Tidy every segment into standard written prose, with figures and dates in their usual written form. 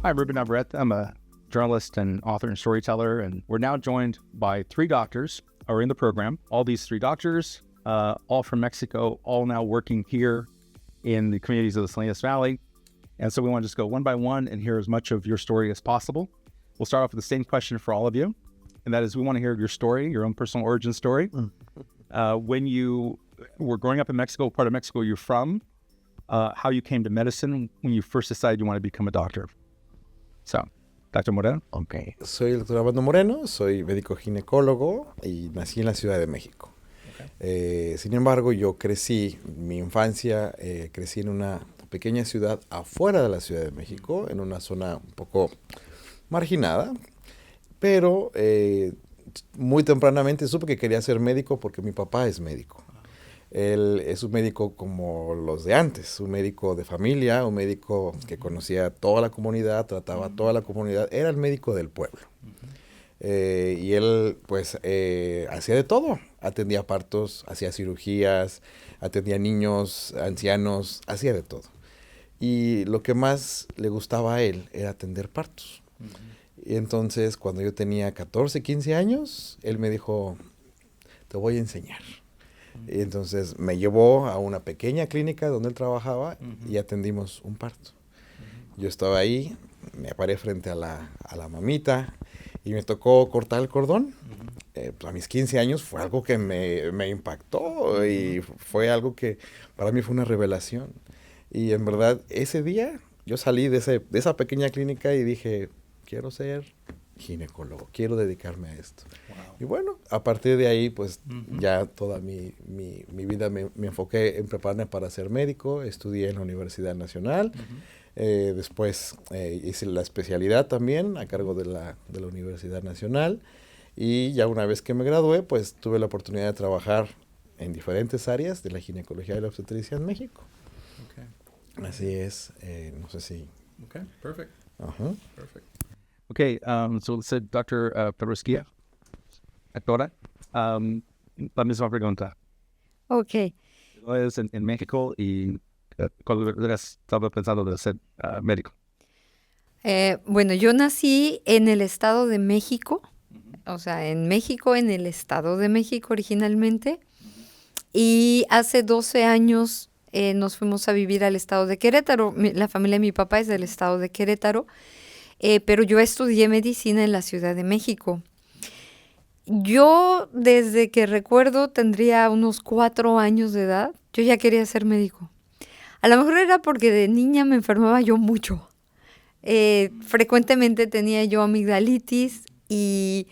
I'm Ruben Navarrete. I'm a journalist and author and storyteller, and we're now joined by three doctors who are in the program. All these three doctors, all from Mexico, all now working here in the communities of the Salinas Valley. And so we want to just go one by one and hear as much of your story as possible. We'll start off with the same question for all of you, and that is we want to hear your story, your own personal origin story. When you were growing up in Mexico, what part of Mexico you're from, how you came to medicine, when you first decided you want to become a doctor. So, Dr. Moreno. Ok, soy el doctor Armando Moreno, soy médico ginecólogo y nací en la Ciudad de México. Sin embargo, yo crecí, mi infancia, crecí en una pequeña ciudad afuera de la Ciudad de México, en una zona un poco marginada, pero muy tempranamente supe que quería ser médico porque mi papá es médico. Él es un médico como los de antes, un médico de familia, un médico que conocía a toda la comunidad, trataba a toda la comunidad, era el médico del pueblo. Y él pues hacía de todo, atendía partos, hacía cirugías, atendía niños, ancianos, hacía de todo. Y lo que más le gustaba a él era atender partos. Y entonces cuando yo tenía 14, 15 años, él me dijo, te voy a enseñar. Y entonces me llevó a una pequeña clínica donde él trabajaba y atendimos un parto. Yo estaba ahí, me paré frente a la mamita y me tocó cortar el cordón. Pues a mis 15 años fue algo que me impactó y fue algo que para mí fue una revelación. Y en verdad ese día yo salí de esa pequeña clínica y dije, quiero ser ginecólogo, quiero dedicarme a esto. Wow. Y bueno, a partir de ahí, pues ya toda mi vida me enfoqué en prepararme para ser médico, estudié en la Universidad Nacional, después hice la especialidad también a cargo de la Universidad Nacional y ya una vez que me gradué, pues tuve la oportunidad de trabajar en diferentes áreas de la ginecología y la obstetricia en México. Okay. Así es, no sé si... Okay, perfect. Perfect. Okay, so let's say Dr. Perusquia, doctora, la misma pregunta. Ok. Es en México y cuando estaba pensando de ser médico. Bueno, yo nací en el Estado de México, o sea, en México, en el Estado de México originalmente, y hace 12 años nos fuimos a vivir al Estado de Querétaro. La familia de mi papá es del Estado de Querétaro. Pero yo estudié medicina en la Ciudad de México. Yo, desde que recuerdo, tendría unos 4 años de edad, yo ya quería ser médico. A lo mejor era porque de niña me enfermaba yo mucho. Frecuentemente tenía yo amigdalitis y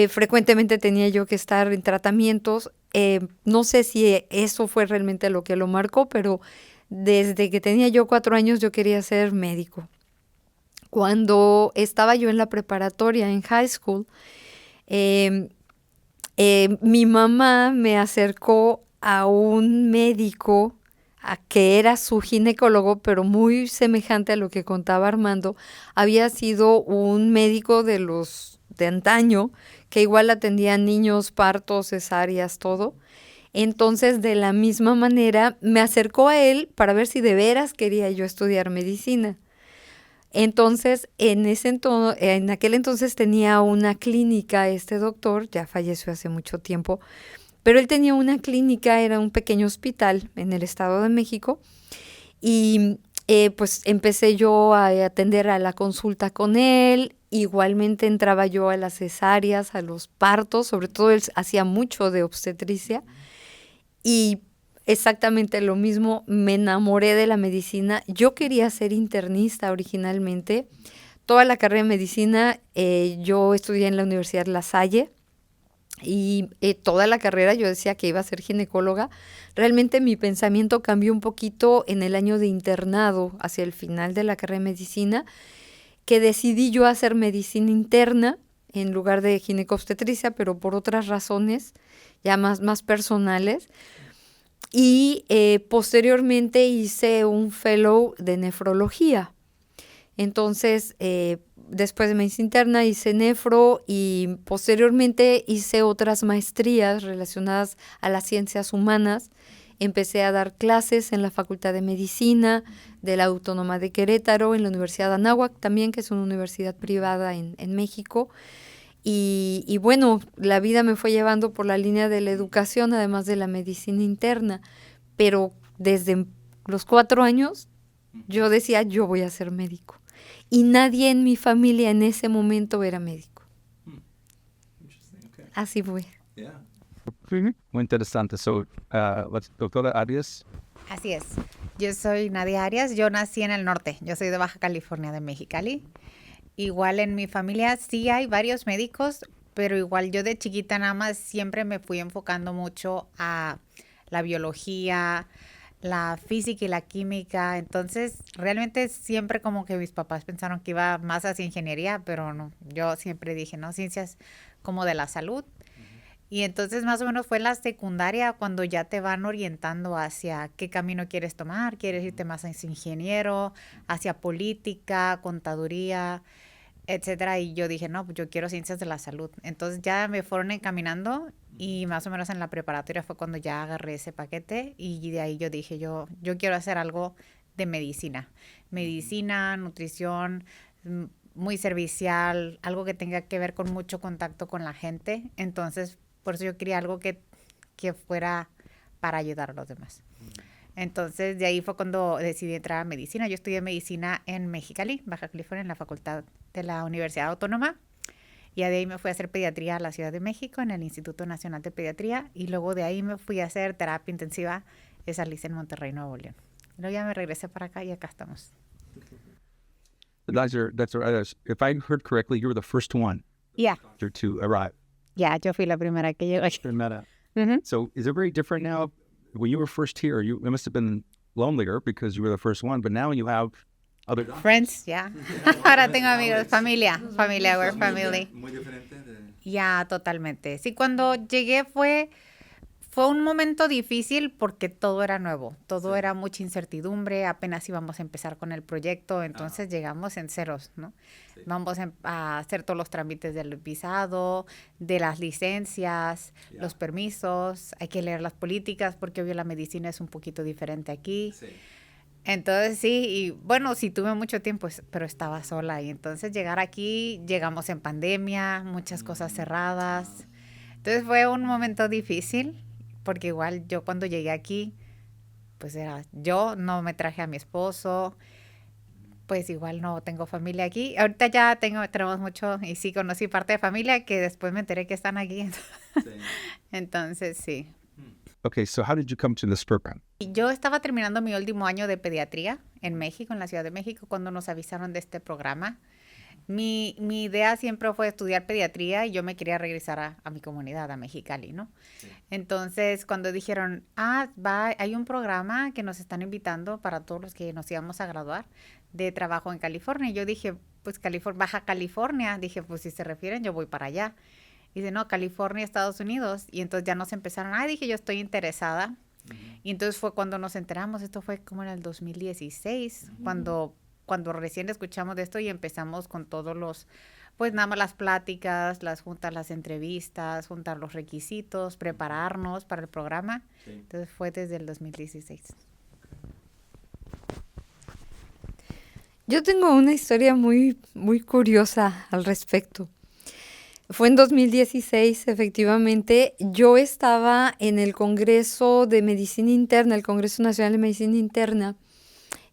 frecuentemente tenía yo que estar en tratamientos. No sé si eso fue realmente lo que lo marcó, pero desde que tenía yo 4 años yo quería ser médico. Cuando estaba yo en la preparatoria, en high school, mi mamá me acercó a un médico que era su ginecólogo, pero muy semejante a lo que contaba Armando. Había sido un médico de los de antaño, que igual atendía niños, partos, cesáreas, todo. Entonces, de la misma manera, me acercó a él para ver si de veras quería yo estudiar medicina. Entonces, en aquel entonces tenía una clínica, este doctor, ya falleció hace mucho tiempo, pero él tenía una clínica, era un pequeño hospital en el Estado de México, y pues empecé yo a atender a la consulta con él. Igualmente entraba yo a las cesáreas, a los partos, sobre todo él hacía mucho de obstetricia, y exactamente lo mismo, me enamoré de la medicina. Yo quería ser internista originalmente. Toda la carrera de medicina yo estudié en la Universidad La Salle y toda la carrera yo decía que iba a ser ginecóloga. Realmente mi pensamiento cambió un poquito en el año de internado, hacia el final de la carrera de medicina, que decidí yo hacer medicina interna en lugar de ginecobstetricia, pero por otras razones ya más personales. Y posteriormente hice un fellow de nefrología. Entonces, después de medicina interna hice nefro y posteriormente hice otras maestrías relacionadas a las ciencias humanas empecé a dar clases en la Facultad de Medicina de la Autónoma de Querétaro, en la Universidad de Anáhuac también, que es una universidad privada en México. Y bueno, la vida me fue llevando por la línea de la educación, además de la medicina interna. Pero desde los 4 años yo decía, yo voy a ser médico. Y nadie en mi familia en ese momento era médico. Así fue. Muy interesante. So, doctora Arias. Así es. Yo soy Nadia Arias. Yo nací en el norte. Yo soy de Baja California, de Mexicali. Igual en mi familia sí hay varios médicos, pero igual yo de chiquita nada más siempre me fui enfocando mucho a la biología, la física y la química. Entonces, realmente siempre como que mis papás pensaron que iba más hacia ingeniería, pero no. Yo siempre dije, no, ciencias como de la salud. Y entonces más o menos fue en la secundaria cuando ya te van orientando hacia qué camino quieres tomar. ¿Quieres irte más hacia ingeniero, hacia política, contaduría, etcétera? Y yo dije, no, pues yo quiero ciencias de la salud. Entonces ya me fueron encaminando y más o menos en la preparatoria fue cuando ya agarré ese paquete y de ahí yo dije, yo quiero hacer algo de medicina. Medicina, nutrición, muy servicial, algo que tenga que ver con mucho contacto con la gente. Entonces, por eso yo quería algo que fuera para ayudar a los demás. Entonces, de ahí fue cuando decidí entrar a medicina. Yo estudié medicina en Mexicali, Baja California, en la Facultad de la Universidad Autónoma. Y de ahí me fui a hacer pediatría a la Ciudad de México, en el Instituto Nacional de Pediatría. Y luego de ahí me fui a hacer terapia intensiva, esa la hice en Monterrey, Nuevo León. Luego ya me regresé para acá y acá estamos. Dr. Arias, if I heard correctly, you were the first one Yeah. to arrive. Yeah, yo fui la primera que llegó aquí. Primera. Mm-hmm. So is it very different now? When you were first here, it must have been lonelier because you were the first one, but now you have other Friends, yeah. Ahora tengo amigos, familia, we're family. Muy diferente de... Ya, totalmente. Sí, cuando llegué fue un momento difícil porque todo era nuevo, todo era mucha incertidumbre, apenas íbamos a empezar con el proyecto, entonces llegamos en ceros, ¿no? Sí. Vamos a hacer todos los trámites del visado, de las licencias, los permisos, hay que leer las políticas porque obvio la medicina es un poquito diferente aquí. Sí. Entonces sí, y bueno, sí tuve mucho tiempo, pero estaba sola y entonces llegar aquí, llegamos en pandemia, muchas cosas cerradas, entonces fue un momento difícil. Porque igual yo cuando llegué aquí, pues yo no me traje a mi esposo, pues igual no tengo familia aquí. Ahorita ya tenemos mucho, y sí conocí parte de familia que después me enteré que están aquí. Sí. Entonces, sí. Okay, so how did you come to this program? Yo estaba terminando mi último año de pediatría en México, en la Ciudad de México, cuando nos avisaron de este programa. Mi idea siempre fue estudiar pediatría y yo me quería regresar a mi comunidad, a Mexicali, ¿no? Sí. Entonces, cuando dijeron, hay un programa que nos están invitando para todos los que nos íbamos a graduar de trabajo en California. Y yo dije, pues Baja California. Dije, pues si se refieren, yo voy para allá. Y dice, no, California, Estados Unidos. Y entonces ya nos empezaron, dije, yo estoy interesada. Uh-huh. Y entonces fue cuando nos enteramos, esto fue como en el 2016, uh-huh. Cuando recién escuchamos de esto y empezamos con todos los, pues nada más las pláticas, las juntas, las entrevistas, juntar los requisitos, prepararnos para el programa. Sí. Entonces fue desde el 2016. Yo tengo una historia muy, muy curiosa al respecto. Fue en 2016, efectivamente. Yo estaba en el Congreso de Medicina Interna, el Congreso Nacional de Medicina Interna,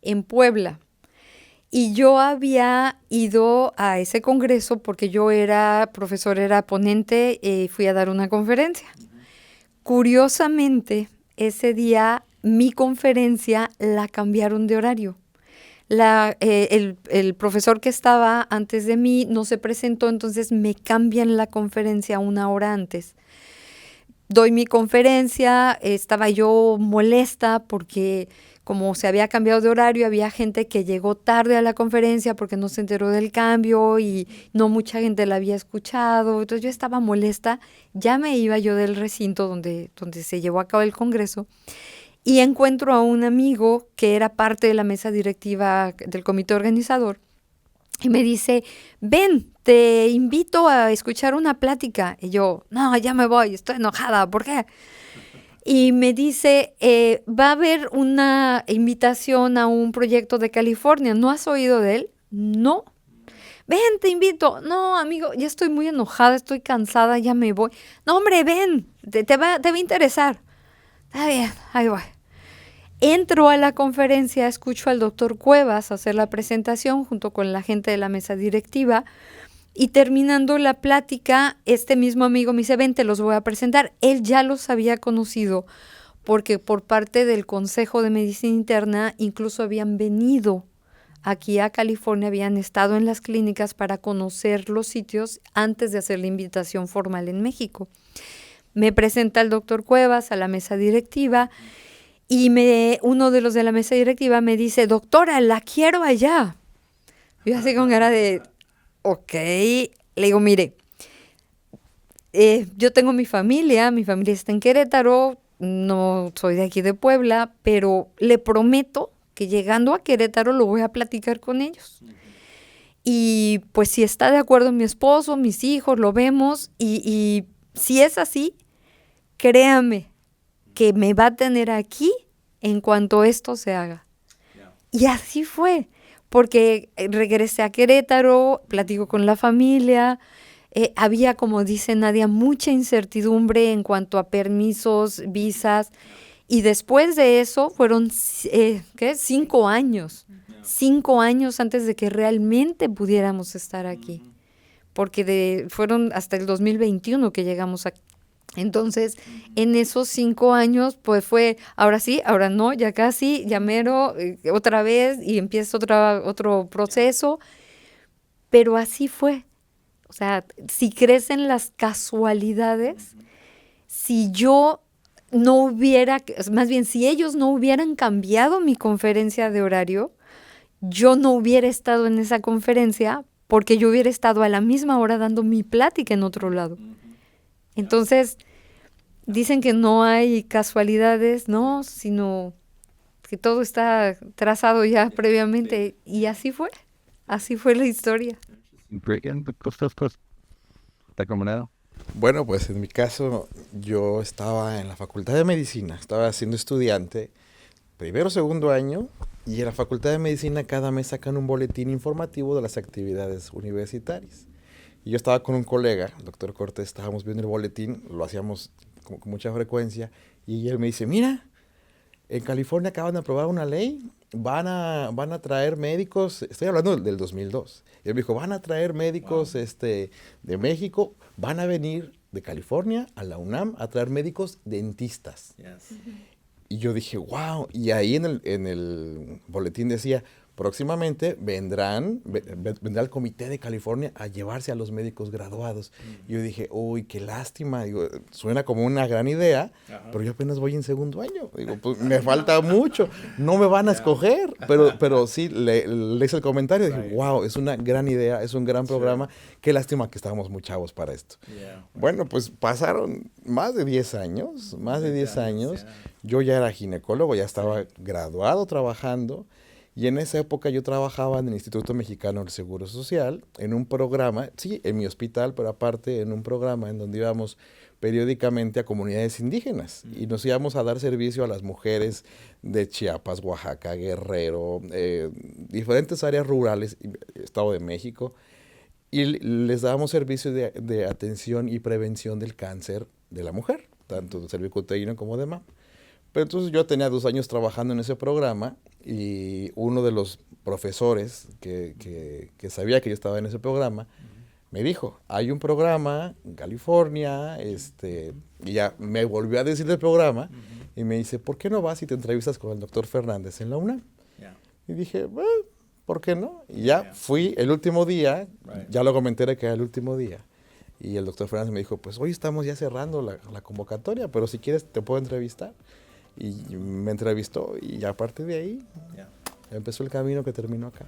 en Puebla. Y yo había ido a ese congreso porque yo era profesora, era ponente y fui a dar una conferencia. Curiosamente, ese día mi conferencia la cambiaron de horario. El profesor que estaba antes de mí no se presentó, entonces me cambian la conferencia 1 hora antes. Doy mi conferencia, estaba yo molesta porque como se había cambiado de horario, había gente que llegó tarde a la conferencia porque no se enteró del cambio y no mucha gente la había escuchado. Entonces yo estaba molesta, ya me iba yo del recinto donde se llevó a cabo el congreso y encuentro a un amigo que era parte de la mesa directiva del comité organizador y me dice, ven, te invito a escuchar una plática. Y yo, no, ya me voy, estoy enojada, ¿por qué? y me dice, va a haber una invitación a un proyecto de California. ¿No has oído de él? No. Ven, te invito. No, amigo, ya estoy muy enojada, estoy cansada, ya me voy. No, hombre, ven, te va a interesar. Está bien, ahí voy. Entro a la conferencia, escucho al doctor Cuevas hacer la presentación junto con la gente de la mesa directiva y terminando la plática, este mismo amigo me dice, ven, te los voy a presentar. Él ya los había conocido porque por parte del Consejo de Medicina Interna incluso habían venido aquí a California, habían estado en las clínicas para conocer los sitios antes de hacer la invitación formal en México. Me presenta el doctor Cuevas a la mesa directiva y uno de los de la mesa directiva me dice, doctora, la quiero allá. Yo así con cara de, ok, le digo, mire, yo tengo mi familia está en Querétaro, no soy de aquí de Puebla, pero le prometo que llegando a Querétaro lo voy a platicar con ellos. Y pues si está de acuerdo mi esposo, mis hijos, lo vemos y si es así, créame que me va a tener aquí en cuanto esto se haga. Yeah. Y así fue, porque regresé a Querétaro, platico con la familia, había, como dice Nadia, mucha incertidumbre en cuanto a permisos, visas, y después de eso fueron, 5 años, 5 años antes de que realmente pudiéramos estar aquí, porque fueron hasta el 2021 que llegamos aquí. Entonces, en esos 5 años, pues fue, ahora sí, ahora no, ya casi, ya mero, otra vez, y empieza otro proceso, pero así fue. O sea, si crecen las casualidades, si yo no hubiera, más bien, si ellos no hubieran cambiado mi conferencia de horario, yo no hubiera estado en esa conferencia porque yo hubiera estado a la misma hora dando mi plática en otro lado. Entonces, dicen que no hay casualidades, no, sino que todo está trazado ya previamente y así fue la historia. Bueno, pues en mi caso yo estaba en la Facultad de Medicina, estaba siendo estudiante, primero o segundo año, y en la Facultad de Medicina cada mes sacan un boletín informativo de las actividades universitarias. Y yo estaba con un colega, el doctor Cortés, estábamos viendo el boletín, lo hacíamos con mucha frecuencia, y él me dice, mira, en California acaban de aprobar una ley, van a traer médicos, estoy hablando del 2002, y él me dijo, van a traer médicos de México, van a venir de California a la UNAM a traer médicos dentistas. Yes. Y yo dije, wow, y ahí en el boletín decía, próximamente vendrá el Comité de California a llevarse a los médicos graduados. Y yo dije, uy, qué lástima. Digo, suena como una gran idea, pero yo apenas voy en segundo año. Digo, pues me falta mucho. No me van a escoger. Pero sí, le hice el comentario. Dije, wow, es una gran idea, es un gran programa. Qué lástima que estábamos muy chavos para esto. Bueno, pues pasaron más de 10 años. Yo ya era ginecólogo, ya estaba graduado trabajando. Y en esa época yo trabajaba en el Instituto Mexicano del Seguro Social, en un programa, sí, en mi hospital, pero aparte en un programa en donde íbamos periódicamente a comunidades indígenas y nos íbamos a dar servicio a las mujeres de Chiapas, Oaxaca, Guerrero, diferentes áreas rurales, Estado de México, y les dábamos servicio de atención y prevención del cáncer de la mujer, tanto de cervicuterino como de mama. Pero entonces yo tenía 2 años trabajando en ese programa y uno de los profesores que sabía que yo estaba en ese programa me dijo, hay un programa en California, y ya me volvió a decir del programa y me dice, ¿por qué no vas y te entrevistas con el doctor Fernández en la UNAM? Yeah. Y dije, bueno, ¿por qué no? Y ya fui el último día, ya luego me enteré que era el último día. Y el doctor Fernández me dijo, pues hoy estamos ya cerrando la convocatoria, pero si quieres te puedo entrevistar. Y me entrevistó y a partir de ahí empezó el camino que terminó acá.